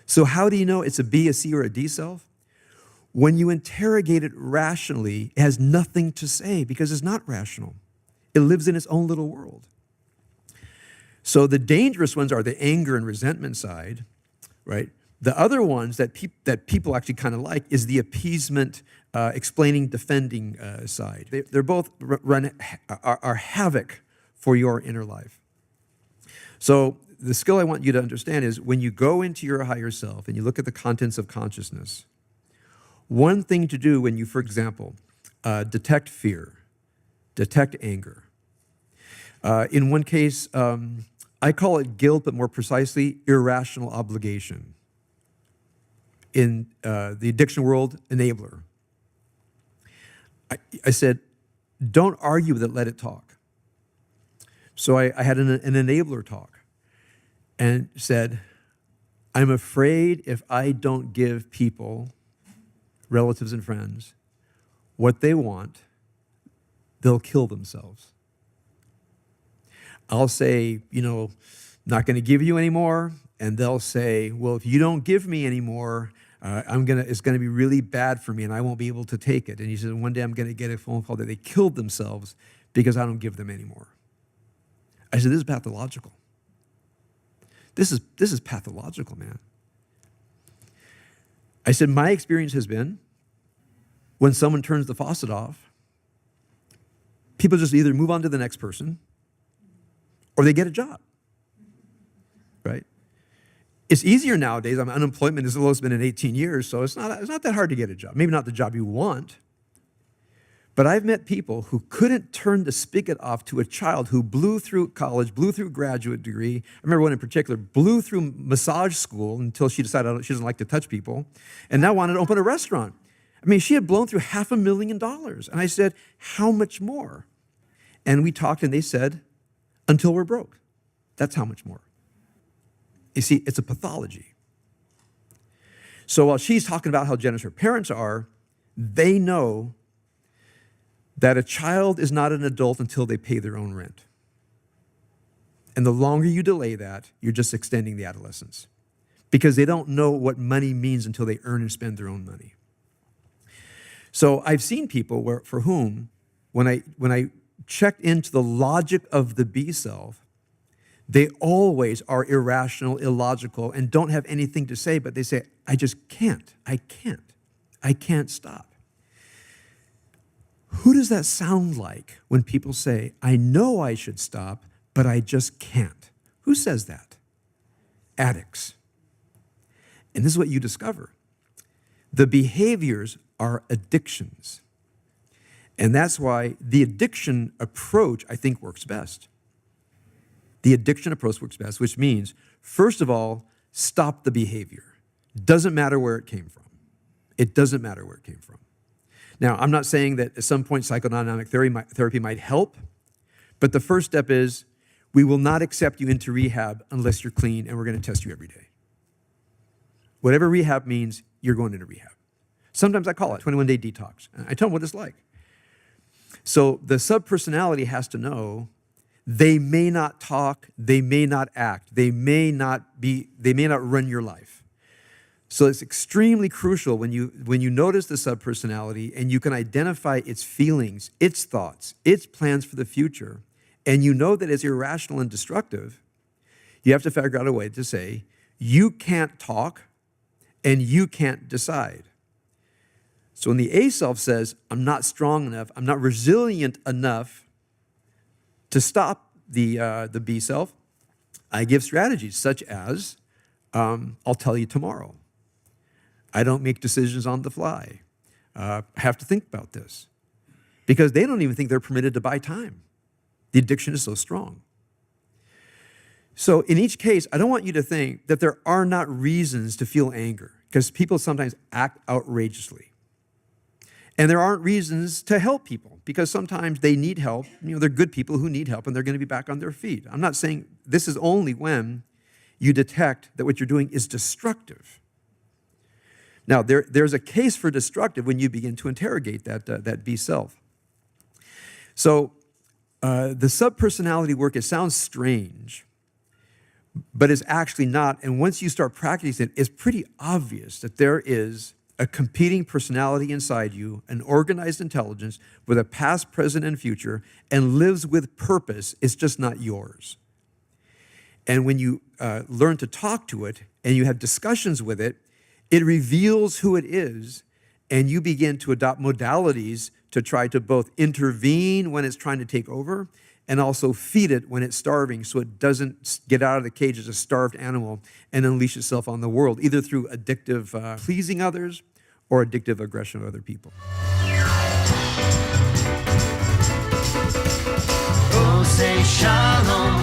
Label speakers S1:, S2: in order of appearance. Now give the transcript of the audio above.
S1: So how do you know it's a B, a C, or a D self? When you interrogate it rationally, it has nothing to say because it's not rational. It lives in its own little world. So the dangerous ones are the anger and resentment side, right? The other ones that people actually kind of like is the appeasement, explaining, defending side. They're both are havoc for your inner life. So the skill I want you to understand is when you go into your higher self and you look at the contents of consciousness, one thing to do when you, for example, detect fear, detect anger. In one case, I call it guilt, but more precisely, irrational obligation. In the addiction world, enabler. I said, don't argue with it, let it talk. So I had an enabler talk and said, I'm afraid if I don't give people, relatives and friends, what they want, they'll kill themselves. I'll say, not going to give you anymore. And they'll say, well, if you don't give me anymore, it's going to be really bad for me and I won't be able to take it. And he said, one day I'm going to get a phone call that they killed themselves because I don't give them anymore. I said, this is pathological. This is pathological, man. I said, my experience has been when someone turns the faucet off, people just either move on to the next person or they get a job, right? It's easier nowadays. Unemployment is the lowest it's been in 18 years, so it's not that hard to get a job. Maybe not the job you want. But I've met people who couldn't turn the spigot off to a child who blew through college, blew through graduate degree. I remember one in particular, blew through massage school until she decided she doesn't like to touch people, and now wanted to open a restaurant. I mean, she had blown through $500,000. And I said, how much more? And we talked, and they said, until we're broke. That's how much more. You see, it's a pathology. So while she's talking about how generous her parents are, they know that a child is not an adult until they pay their own rent. And the longer you delay that, you're just extending the adolescence. Because they don't know what money means until they earn and spend their own money. So I've seen people for whom, when I checked into the logic of the B self, they always are irrational, illogical, and don't have anything to say, but they say, I just can't. I can't stop. Who does that sound like when people say, I know I should stop, but I just can't? Who says that? Addicts. And this is what you discover. The behaviors are addictions. And that's why the addiction approach, I think, works best. The addiction approach works best, which means, first of all, stop the behavior. Doesn't matter where it came from. It doesn't matter where it came from. Now, I'm not saying that at some point psychodynamic therapy might help, but the first step is we will not accept you into rehab unless you're clean, and we're going to test you every day. Whatever rehab means, you're going into rehab. Sometimes I call it 21-day detox. I tell them what it's like. So the subpersonality has to know they may not talk, they may not act, they may not run your life. So it's extremely crucial when you notice the subpersonality and you can identify its feelings, its thoughts, its plans for the future, and you know that it's irrational and destructive, you have to figure out a way to say, you can't talk and you can't decide. So when the A self says, I'm not strong enough, I'm not resilient enough to stop the B self, I give strategies such as, I'll tell you tomorrow. I don't make decisions on the fly. I have to think about this. Because they don't even think they're permitted to buy time. The addiction is so strong. So in each case, I don't want you to think that there are not reasons to feel anger, because people sometimes act outrageously. And there aren't reasons to help people, because sometimes they need help. They're good people who need help, and they're going to be back on their feet. I'm not saying this is only when you detect that what you're doing is destructive. Now, there's a case for destructive when you begin to interrogate that B self. So the subpersonality work, it sounds strange, but it's actually not. And once you start practicing it, it's pretty obvious that there is a competing personality inside you, an organized intelligence with a past, present, and future, and lives with purpose. It's just not yours. And when you learn to talk to it and you have discussions with it, it reveals who it is, and you begin to adopt modalities to try to both intervene when it's trying to take over and also feed it when it's starving so it doesn't get out of the cage as a starved animal and unleash itself on the world, either through addictive pleasing others or addictive aggression of other people.
S2: Oh, say shalom.